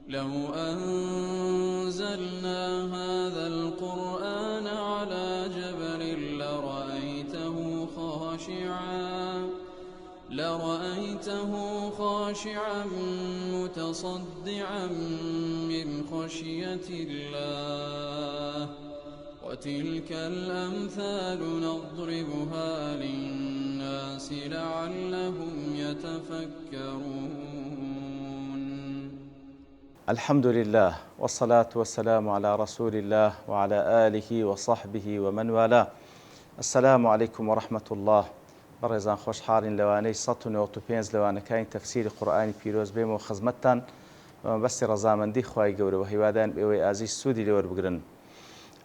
لو أنزلنا هذا القرآن على جبل لرأيته خاشعا متصدعا من خشية الله. وتلك الأمثال نضربها للناس لعلهم يتفكرون. الحمد لله والصلاة والسلام على رسول الله وعلى آله وصحبه ومن والاه. السلام عليكم ورحمة الله. بەڕێزان خۆشحاڵین لەوانەی 195 لەوانەکانی تەفسیری قورئانی پیرۆز بێمەوە خزمەتتان بەستی ڕەزامەندی خوای گەورە و هیوادان بێوەی ئازیز سوودی لێوەربگرن.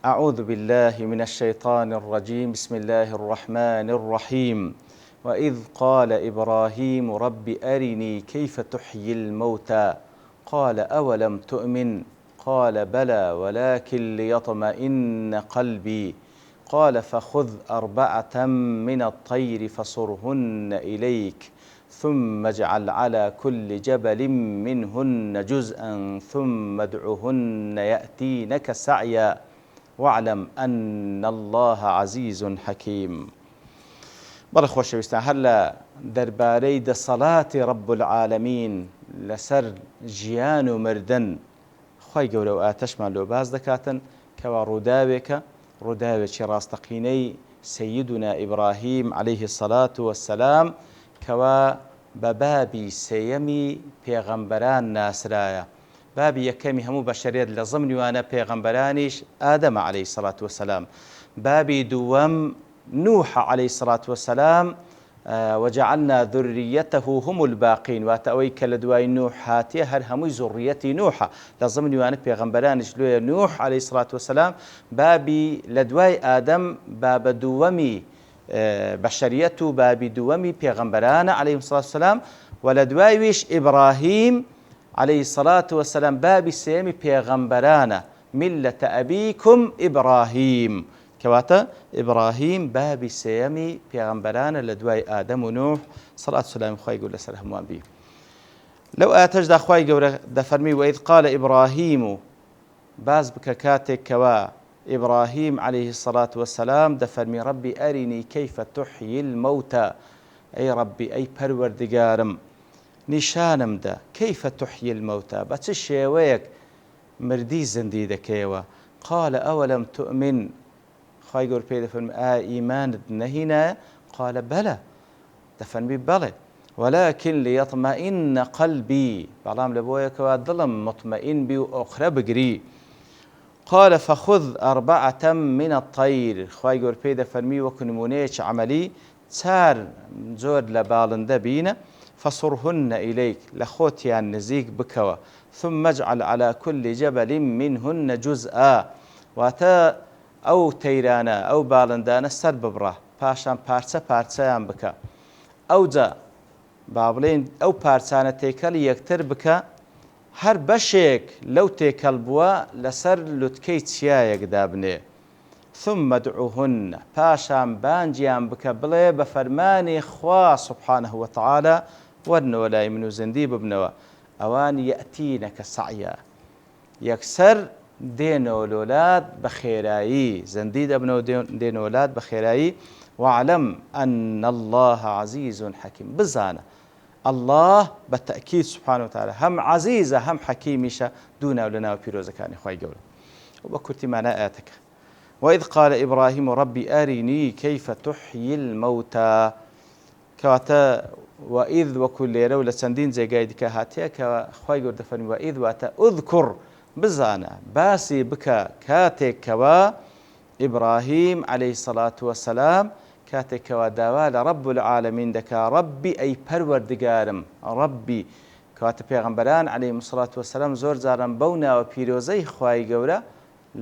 أعوذ بالله من الشيطان الرجيم. بسم الله الرحمن الرحيم. وإذ قال إبراهيم رب أرني كيف تحيي الموتى قال أولم تؤمن قال بلى ولكن ليطمئن قلبي قال فخذ 4 من الطير فصرهن إليك ثم اجعل على كل جبل منهن جزءا ثم ادعهن يأتينك سعيا واعلم أن الله عزيز حكيم. بەڵێ خۆشەویستان، هەر لە دەربارەی دەسەڵاتی رب العالمین لەسەر ژیان و مردن خوای گەورە و ئاتەشمان لۆ باز دەکاتن کەوا ڕووداوێکی ڕاستەقینەی سەیدنا ئیبراهیم عەلەیهی السەڵات وەسسەلام کەوا بە بابی سێیەمی پێغەمبەران ناسرایە. بابی یەکەمی هەموو بەشەریەت لە زمنیوانە پێغەمبەرانیش ئادەمە عەلەیهی السەڵات وەسسەلام. بابی دووەم نوح عەلەیهی السەڵات وەسسەلام وجعلنا ذريته هم الباقين، واتە ئەوەی کە لە دوای نوح هاتیە هەر هەمووی زوڕیەتی نوحە. لە زمنیوانە پێغەمبەرانیش لێیە نوح عەلەیهی السەڵات وەسسەلام بابی لە دوای ئادەم بابە دووەمی بەشەریەت و بابی دووەمی پێغەمبەرانە عەلەیهیمۇ السەڵات وەسسەلام، و لە دوایویش ئیبراهیم عەلەیهی السەڵات وەسسەلام بابی سێیەمی پێغەمبەرانە میلەتە ئەبیکم ئیبراهیم، کەواتە ئیبراهیم بابی سێیەمی پێغەمبەرانە لە دوای ئادەم و نوح سەڵات و سەلامی خوای گەورە لەسەر هەمووان بی. لەو ئاتەشدا خوای گەورە دەفەرمی وەئیذ قال ئیبراهیم، و باز بکە کاتێک کەوا ئیبراهیم عەلەیهی السەڵات وەسسەلام دەفەرمی ڕەبی ئەرینی کەیفە تحیی المەوتە، ئەی ڕەبی ئەی پەروەردگارم نیشانم دە کەیفە تحیی المەوتە، بە چ شێوەیەک مردی زیندی دەکەیەوە. قال ئەوەلەم تؤمن، خوای گەورە پێی دەفەرمی ئایا ئیمانت نەهینایە؟ قال بەلە، دەفەرمی بەڵێ ولكن ليطمئن قلبي، بەڵام لە بۆیەکەوە دڵم مطمئن بی و ئۆخرە بگری. قال فخذ 4 من الطير، خوای گەورە پێی دەفەرمی وەکو نمونەیەکی عەمەلی 4 جۆر لە باڵندە بینە فصرهن إليك، لە خۆتیان نزیک بکەوە ثم اجعل على كل جبل منهن جزءا، واتە ئەو تەیرانە ئەو باڵندانە سەر ببڕە پاشان پارچە پارچەیان بکە، ئەوجا با بڵێن ئەو پارچانە تێکەڵی یەکتر بکە، هەر بەشێک لەو تێکەڵ بووە لەسەر لوتکەی چیایەکدا بنێ. ثم ادعوهن، پاشان بانجیان بکە بڵێ بە فەرمانی خوا سبحانه وتعالى وەرنەوە لای من و زیندی ببنەوە. ئەوان یەئتینەکە سەعیا، یەکسەر دێنەوە لۆلات بە خێرایی، زەندی دەبنەوە دێنەوە وڵات بە خێرایی. واعلم أن الله عزيز حكيم، بزانە الله بەتەئکید سبحانه وتعالى هەم عەزیزە هەم حەکیمیشە، دوو ناو لە ناو پیرۆزەکانی خوای گەورە. و بە کورتی مانای ئاەتەکە وإذ قال إبراهيم ربي أرني كيف تحيي الموتى، کەواتە وإذ وەکو لێرە و لە چەندین جێگای دیکە هاتەیە کە خوای گەورە دەفەرمی وإذ واتە ئوذکر، بزانە باسی بکە کاتێکەوە ئیبراهیم عەلەیهی السەڵات وەسسەلام کاتێکەوە داوا لە رب العالمین دەکا ڕەبی ئەی پەروەردگارم ڕەبی، کەواتە پێغەمبەران عەلەیهیمۇ السەڵات وەسسەلام زۆر جاران بەو ناوە پیرۆزەی خوای گەورە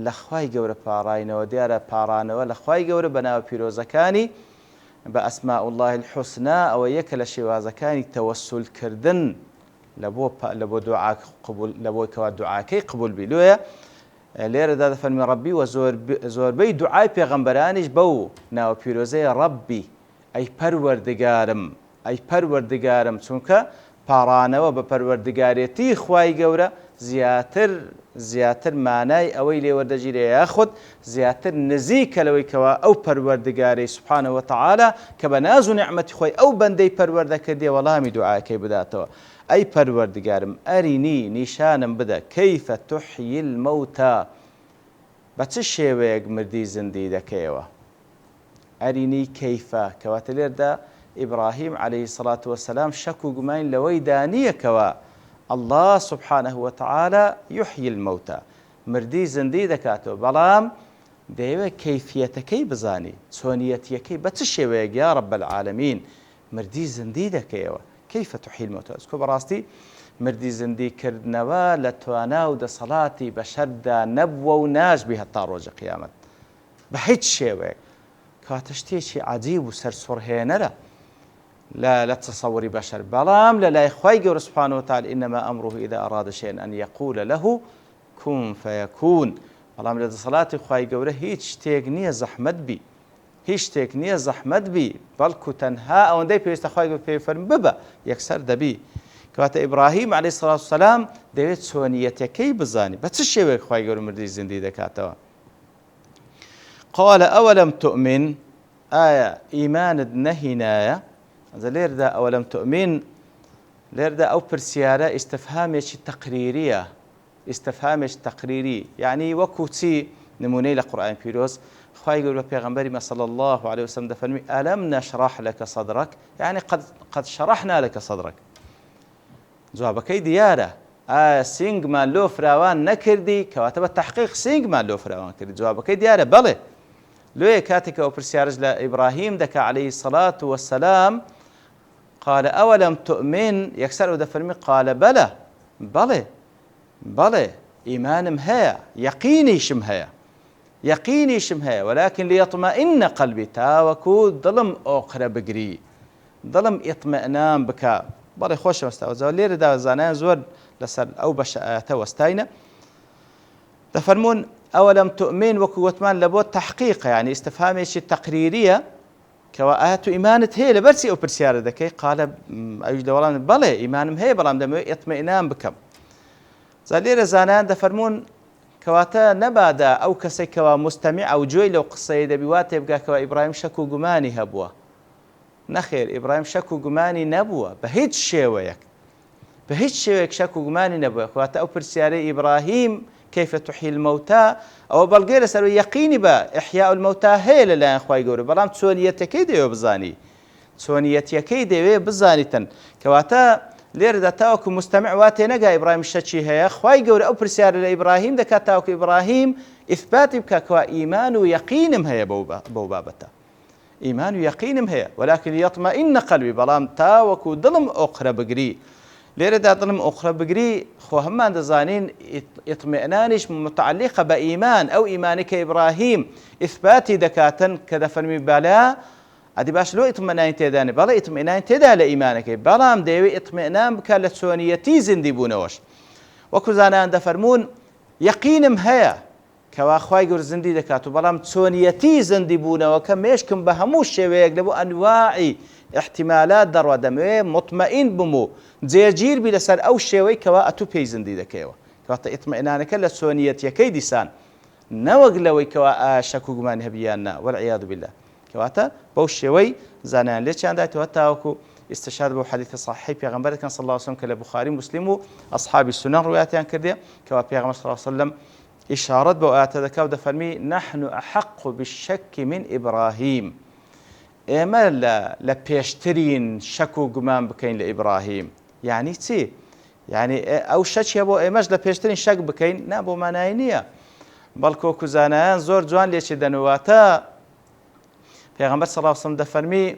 لە خوای گەورە پاڕاینەوە، دیارە پاڕانەوە لە خوای گەورە بە ناوە پیرۆزەکانی بە ئەسماء الله الحوسنا، ئەوە یەکە لە شێوازەکانی تەوەسولکردن لە بۆ دوعا قبول، لە بۆی کەوا دوعاکەی قبول بی. لێرە لێرەدا دەفەرمی ڕەبی و زۆربەی دوعای پێغەمبەرانیش بەو ناوە پیرۆزەیە ڕەبی ئەی پەروەردگارم، ئەی پەروەردگارم، چونکە پاڕانەوە بە پەروەردگارێتی خوای گەورە زیاتر مانای ئەوەی لێوەردەگیرێ یاخود زیاتر نزیکە لەوەی کەوا ئەو پەروەردگارەی سوبحانە وتەعالا کە بە ناز و نیعمەتی خۆی ئەو بەندەی پەروەردە کردێ وەڵامی دوعاکەی بداتەوە. ئەی پەروەردگارم ئەرینی نیشانم بدە کەیفە توحیی المەوتە، بە چ شێوەیەک مردی زیندی دەکەیەوە. ئەرینی کەیفە کەواتە لێردا ئیبراهیم عەلەیهی سەڵات وەسەلام شەک و گومان لەوەی دانیەکەوە الله سبحانه وتعالى يحيي الموتى مردی زندی دەکاتەوە، بەڵام دەیەوێت کەیفیەتەکەی بزانی، چۆنیەتیەکەی بە چ شێوەیەک یا رب العالمین مردی زندی دەکەیەوە. کەیفە تحیی الموتى ئەسکۆ بەڕاستی مردی زندی کردنەوە لە توانا و دەسەڵاتی بەشەردا نەبووە و ناشبی هەتا ڕۆژە قیامەت بە هیچ شێوەیەک. کاتە شتێکی عەجیب و سەرسوڕهێنەرە لا تصوري بشر بلام لا يخوي جور سبحانه وتعالى إنما أمره إذا أراد شيئا أن يقول له كن فيكون. بلام لا صلاة خوي جوره هيج تيجنيه زحمت بي هيج تيجنيه زحمت بي بلكو تنها أو ندي بيست خوي جور بيفرم ببا يكسر دبي. كوات إبراهيم عليه الصلاة والسلام ديت سونيتكي بزاني بس الشيء خوي جور مردي زندي دكاتوا. قال أولم تؤمن آية إيمان النهناية لێردا ئەوەلەم تؤمن لێردا ئەو پرسیارە ئیستفهامێکی تەقریریە، ئیستفهامێکی تەقریری، یعنی وەکو چی نمونەی لە قورئانی پیرۆز خوای گەورە پێغەمبەری صلی الله عليه وسلم دەفەرمی ئەلەم نەشرح لەکە صدرك، یعنی قد شرحنا لەکە صدرك. جوابەکەی دیارە، ئایا سینگمان لۆ فراوان نەکردی؟ کەواتە بە تەحقیق سینگمان لۆ فراوان کردی. جوابەکەی دیارە بەڵێ. لۆیە کاتێک ئەو پرسیارەش لە ئیبراهیم دەکا عەلەیهی الصلاة والسلام قال أولم تؤمن يكسر ودفرمي قال بلى بلى إيمانم هيا يقيني شم هيا ولكن ليطمئن قلبي تاوكو ظلم أخرى بقري ظلم اطمئنان بك بلى خوش مستوى لير دا زانان زور لسر أو بشأته واستاينة دفرمون أولم تؤمن وكوتمان لبوت تحقيق يعني استفهامي التقريرية كواهات إيمانت هي لبرسي أو برسيارة ذكي قال أجد والله بلى إيمانم هي بلام دم اطمئنان بكم زالير زانان دفرمون كواتا نبادا أو كسي كوا مستمع أو جوي لو قصيدة بواتا يبقى كوا إبراهيم شكو قماني هبوا نخير إبراهيم شكو قماني نبوا بهيج شيويك شكو قماني نبوا كواتا أو برسيارة إبراهيم كيف تحيي الموتى أو بلغير سر يقيني با إحياء الموتى هي لا إخوي جوري بلام تسونيتك ديو بزاني تسونيتك ديو بزاني تن كواتا ليردا تاوك مستمع واتي نجا إبراهيم الشتشي هي إخوي جوري أو برسيار لإبراهيم دكا تاوك إبراهيم إثبات بك كوا إيمان ويقينم هي بوبابته إيمان ويقينم هي ولكن يطمئن قلبي بلام تاوك ظلم أخرى بقري ليردا ظلم أخرى بقري خو همان دزانين اطمئنانش متعلقة بإيمان أو إيمانك إبراهيم إثباتي دكاتن كذا فرمي بلا أدي باش لو اطمئنان تداني بلا اطمئنان تدا لإيمانك بلام ديوي اطمئنان بك لتسونيتي زندي بونوش وكزانان دفرمون يقينم هيا كوا خواي جور زندي دكاتو بلام تسونيتي زندي بونو كميشكم بهموش شويك لبو أنواعي احتمالات دروا دموي مطمئن بمو جيجير بلسر أو شوي كوا أتو بي زندي دكيوا كواتا اطمئنانك لتسونيتي كيدي سان نوغلوي كوا شكو قمان هبيانا والعياذ بالله كواتا بوش شوي زانان ليش عندها توتاوكو استشهاد بو حديث صحيح بيغمبر كان صلى الله عليه وسلم كالبخاري مسلم أصحاب السنن رواياتي عن كردية كوا بيغمبر صلى الله عليه وسلم إشارة بوآت ذكاو دفرمي نحن أحق بالشك من إبراهيم إما لا بيشترين شكو قمان بكين لإبراهيم يعني تي يعني أو شك يبو إماج لا بيشترين شك بكين نابو ماناينية بلكو كوزانان زور جوان ليش دنواتا پیغمبر صلی الله علیه وسلم دفرمی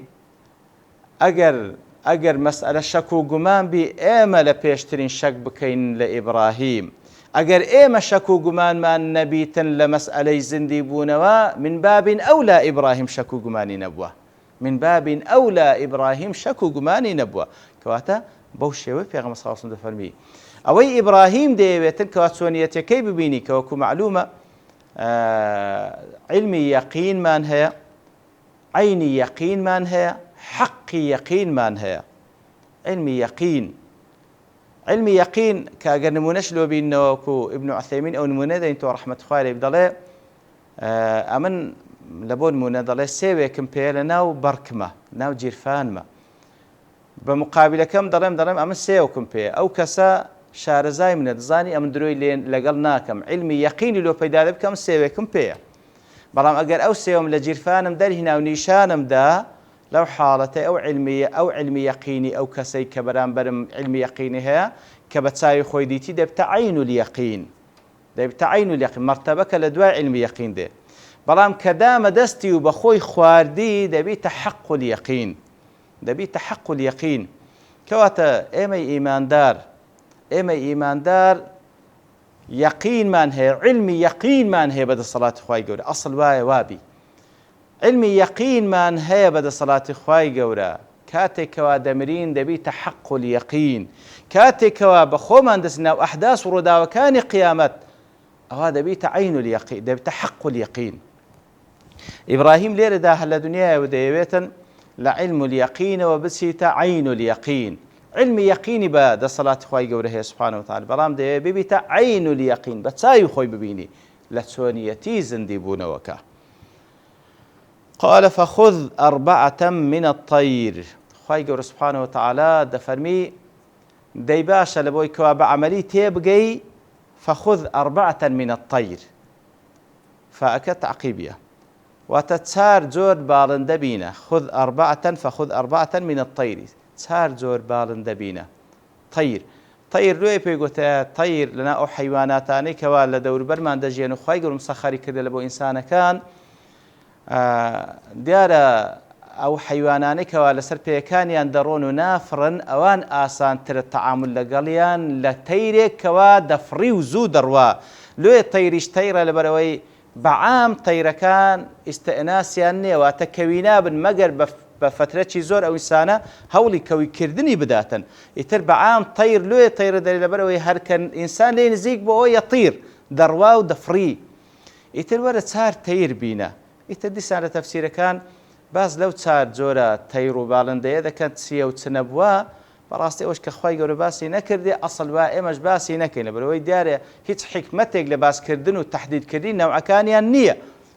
اگر مسئله شک و گمان بی ایمه لپیشترین شک بکین لإبراهیم اگر ایمه شک و گمان من نبیتن لمسئله زندی بونوا من باب اولا ابراهیم شک و گمانی نبوه من باب اولا ابراهیم شک و گمانی نبوه کواتا بوشوی پیغمبر صلی الله علیه وسلم دفرمی اوی ابراهیم دیویتن کوات سونیتی کی ببینی کواکو معلومه علمی یقین من هیا عيني يقين من هي حقي يقين من هي علمي يقين علمی یەقین کە ئەگەر نمونەش لۆ بینەوەکو ئیبن عوثەیمین ئەو نمونە دەینەوە ڕەحمەت خوای لێ دەڵێ ئەمن لە بۆ نمونە دەڵێ سێوێکم پێ لە ناو بەڕکمە ناو جیرفانمە بە مقابلەکەم دەڵێم ئەمە سێوکم پێ ئەو کەسە شارەزای منە دەزانی ئەمن درۆی لەگەڵ ناکەم علمی یەقینی لۆ پەیدا دەبێ بکەم سێوێکم پێیە بەڵام ئەگەر ئەو سێوم لە جیرفانم دەرهێنا و نیشانمدا لەو حاڵەتە ئەو علمی یەقینی ئەو کەسەی کە بەرامبەرم علمی یەقینی هەیە کە بە چاوی خۆی دیتی دەبتە عەین اليەقین دەبتە عەین اليەقین مەرتەبەکە لە دوای علمی یەقین دێ بەڵام کە دامە دەستی و بە خۆی خواردی دەبیتە حەق اليەقین دەبیتە حەق اليەقین کەواتە ئێمەی ئیماندار یەقینمان هەیە علمی یەقینمان هەیە بەدەسەڵاتی خوای گەورە ئەسڵ وایە وابی علمی یەقینمان هەیە بەدەسەڵاتی خوای گەورە کاتێکەوە دەمرین دەبیتە حەق اليەقین کاتێکەوە بە خۆمان دەستنا و ئەحداث و ڕووداوەکانی قیامەت ئەوە دەبیتە عەین اليەقین دەبیتە حەق اليەقین ئیبراهیم لێرەدا هەر لە دنیایەوە دەیەوێتن لە علم اليەقینەوە بچیتە عەین اليەقین علمی یەقینی بە دەسەڵاتی خوای گەورە هەیە سوبحانەهو وتەعالا بەڵام دەیەوێت ببیتە عەین اليەقین بە چاوی خۆی ببینی لە چۆنیەتی زندی بوونەوەکە قال فخذ أربعة من الطير خوای گەورە سوبحانەهو وتەعالا دەفەرمی دەی باشە لە بۆی کەوا بە عەمەلی تێبگەی فخذ أربعة من الطير فأكە تعقیبیە واتە چار جۆر باڵندە بینە خذ أربعة فخذ أربعة من الطير چار جۆر باڵندە بینە طير لێ پێی گوتە طير لەنا ئەو حەیواناتانەی کەوا لە دەوروبەرمان دەژێن و خوای گەورە مسەخەری کردە لە بۆ ئینسانەکان دیارە ئەو حەیوانانەی کەوا لەسەر پێیەکانیان دەڕۆن و نافڕن ئەوان ئاسانترە تەعامل لەگەڵیان لە تەیرێک کەوا دەفڕی و زوو دەڕوا لێ تەیریش تەیرە لەبەرەوەی بەعام تەیرەکان ئیستئناسیان نییە واتە کەوی نابن مەگەر بە فترەی زۆر ئەو ئینسانە هەوڵی کەویکردنی بداتن ئیتر بەعام تەیر لێ تەیرە دەری لەبەرەوەی هەرکە ئینسان لێ نزیک بۆ ئەوە یەطیر دەڕوا و دەفڕی ئیتر وەرە چار تەیر بینە ئیتر دیسان لە تەفسیرەکان باز لەو چار جۆرە تەیر و باڵندەیە دەکەن چییە و چ نەبووە بەڕاستی ئەوش کە خوای گەورە باسی نەکردێ ئەسڵ وا ئێمەش باسی نەکەین لەبەرەوەی دیارە هیچ حیکمەتێک لە باسکردن و تەحدیدکردنی نەوعەکانیان نییە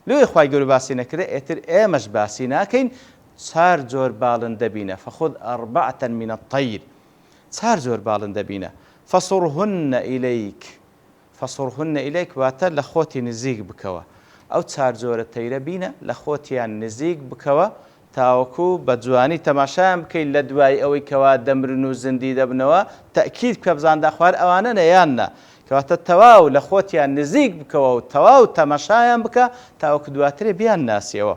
لێ خوای گەورە باسی نەکردێ ئێتر ئێمەش باسی ناکەین چار جۆر باڵندە بینە فخذ أربعة من الطير چار جۆر باڵندە بینە فصرهن إليك واتە لە خۆتی نزیک بکەوە ئەو چار جۆرە تەیرە بینە لە خۆتیان نزیک بکەوە تاوەکو بە جوانی تەماشایان بکەیت لە دوای ئەوەی کەوا دەمرن و زندی دەبنەوە تەکید کە بزاندا خوار ئەوانە نەیاننا کەواتە تەواو لە خۆتیان نزیک بکەوە و تەواو تەماشایان بکە تاوەکو دواترێ بیان ناسیەوە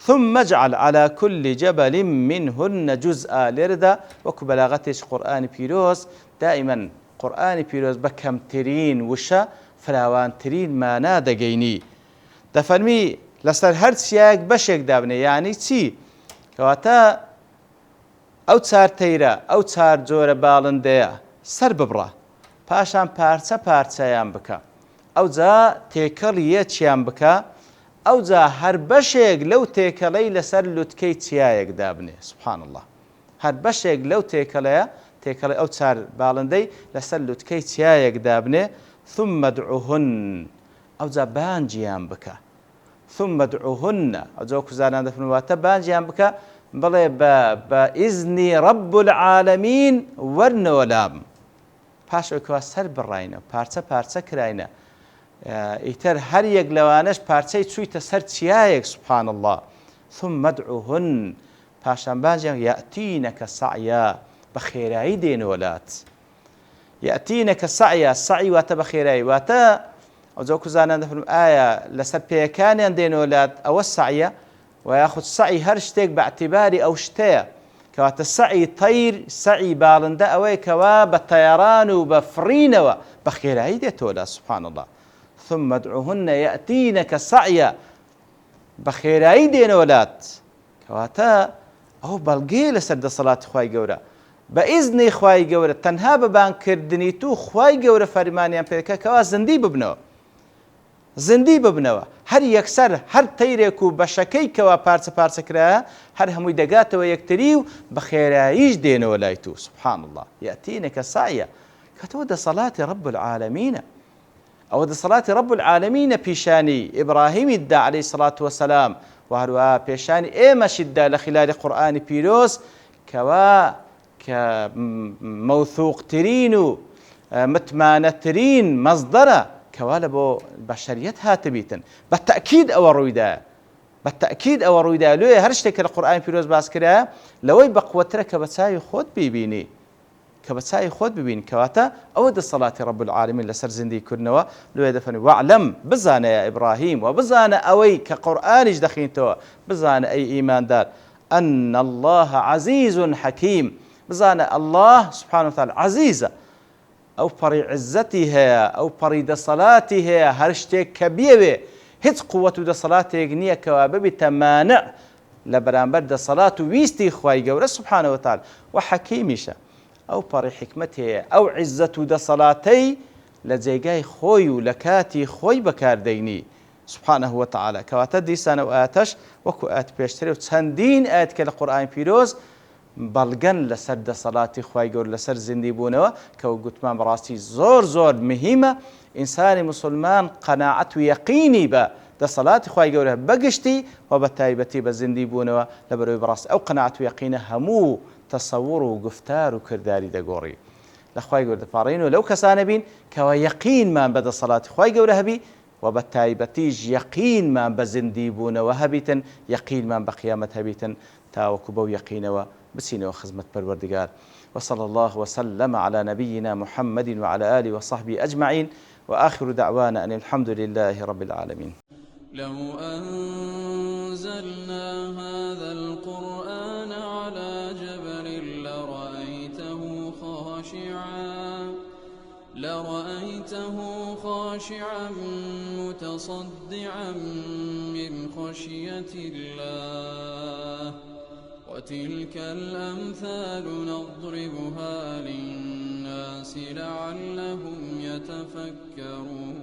ثم اجعل على كل جبل منهن جزءا لێرەدا وەکو بەلاغەتێک قورئانی پیرۆز دائیمەن قورئانی پیرۆز بە کەمترین وشە فراوانترین مانا دەگەینی دەفەرمی لەسەر هەر چیاک بەشێک دابنێ یعنی چی کەواتە ئەو چار تەیرە ئەو چار جۆرە باڵندەیە سەر ببڕە پاشان پارچە پارچەیان بکە ئەو جا تێکەڵی یەکیان بکە ئەو جا هەر بەشێک لەو تێکەڵەی لەسەر لوتکەی چیایەک دابنێ سبحان الله هەر بەشێک لەو تێکەڵەیە تێکەڵی ئەو چار باڵندەی لەسەر لوتکەی چیایەک دابنێ ثم ادعوهن ئەو جا بانجیان بکە ثم ادعوهن ئەو جا کوزانان دەفرمواتە بانجیان بکە بڵێ بە ئیزنی رب العالمین وەرنەوە لام پاش ئەوکەوە سەر بڕاینە پارچە پارچە کراینە ئیتر هەر یەک لەوانەش پارچەی چوویتە سەر چیایەک سبحان الله ثم ادعوهن پاشان بانجیان یەئتینەکە سەعیا بە خێرایی دێنەوەلات یەئتینەکە سەعیا سەعی واتە بە خێرایی واتە ئەو جا کوزانان دەفرم ئایا لەسەر پێیەکانیان دێنەوەلات ئەوە سەعیە و یاخود سەعی هەر شتێک بە اعتیباری ئەو شتەیە کەواتە سەعی تەیر سەعی باڵندە ئەوەیە کەوا بە تەیەڕان و بە فڕینەوە بە خێرایی دێتەوەلا سبحان الله ثم ادعوهن يأتينك سعيا بخيراي دينولات كواتا ئەو بەڵگەیە لەسەر دەسەڵاتی خوای گەورە بە ئیزنی خوای گەورە تەنها بە بانکردنی تو خوای گەورە فەرمانیان پێ دەکات کەوا زەندی ببنەوە زندی ببنەوە هەر یەکسەر هەر تەیرێک و بەشەکەی کەوا پارچە پارچەکرایە هەر هەمووی دەگاتەوە یەکتری و بە خێراییش دێنەوە لای تو سبحان الله یەتینەکە سایە کەتەوە دەسەڵاتی رب العالمینە ئەوە دەسەڵاتی رب العالمینە پیشانی ئیبراهیمیدا عەلەیهی السەڵات وەسەلام و هەروەها پێشانی ئێمەشیدا لە خلالی قورئانی پیرۆز کەوا کە مەوثوقترین و متمانەترین مەزدەرە کەوا لە بۆ بەشەریەت هاتبیتن بەتەئکید ئەوە ڕوویدا لێ هەر شتێک کە لە قورئانی پیرۆز باس کرا لەوەی بەقوەترە کە بە چاوی خۆت بیبینی کەواتە ئەوە دەسەڵاتی رب العالمین لەسەر زیندیکردنەوە لێ دەفەرمێ وەعلەم بزانە یا ئیبراهیم و بزانە ئەوەی کە قورئانیش دەخوێنیتەوە بزانە ئەی ئیماندار ئەن الله عەزیز حەکیم بزانە الله سبحانه وتعالى عەزیزە ئەو پەڕی عزەتی هەیە ئەو پەڕی دەسەڵاتی هەیە هەر شتێک کە بیەوێ هیچ قووەت و دەسەڵاتێک نییە کەوا ببیتە مانع لە بەرامبەر دەسەڵات و ویستی خوای گەورە سبحانه وتعالى و حەکیمیشە ئەو پەڕی حکمت هەیە ئەو عزەت و دەسەڵاتەی لە جێگای خۆی و لە کاتی خۆی بەکاردەینی سبحانه وتعالى کەواتە دیسانە و ئاتەش وەکو ئات پێشترێ و چەندین ئاەت کە لە قورئانی پیرۆز بەڵگەن لەسەر دەسەڵاتی خوای گەورە لەسەر زیندی بوونەوە کەوە گوتمان بەڕاستی زۆر مهمە ئینسانی مسلمان قەناعەت و یەقینی بە دەسەڵاتی خوای گەورە بەگشتی و بە تایبەتی بە زیندی بوونەوە لە بەرەوەی بەڕاستی ئەو قەناعەت و یەقینە هەموو تەسەووڕ و گفتار و کردداری دەگۆڕی لە خوای گەورە دەپاڕێنەوە لەو کەسانە بین کەوا یەقینمان بە دەسەڵاتی خوای گەورە هەبی و بە تایبەتیش یەقینمان بە زیندی بوونەوە هەبیتن یەقینمان بە قیامەت هەبیتن تاوەکو بەو یەقینەوە بسينه خدمة پروردگار وصلى الله وسلم على نبينا محمد وعلى آله وصحبه أجمعين وآخر دعوانا أن الحمد لله رب العالمين. لو أنزلنا هذا القرآن على جبل لرأيته خاشعا متصدعا من خشية الله وتلك الأمثال نضربها للناس لعلهم يتفكرون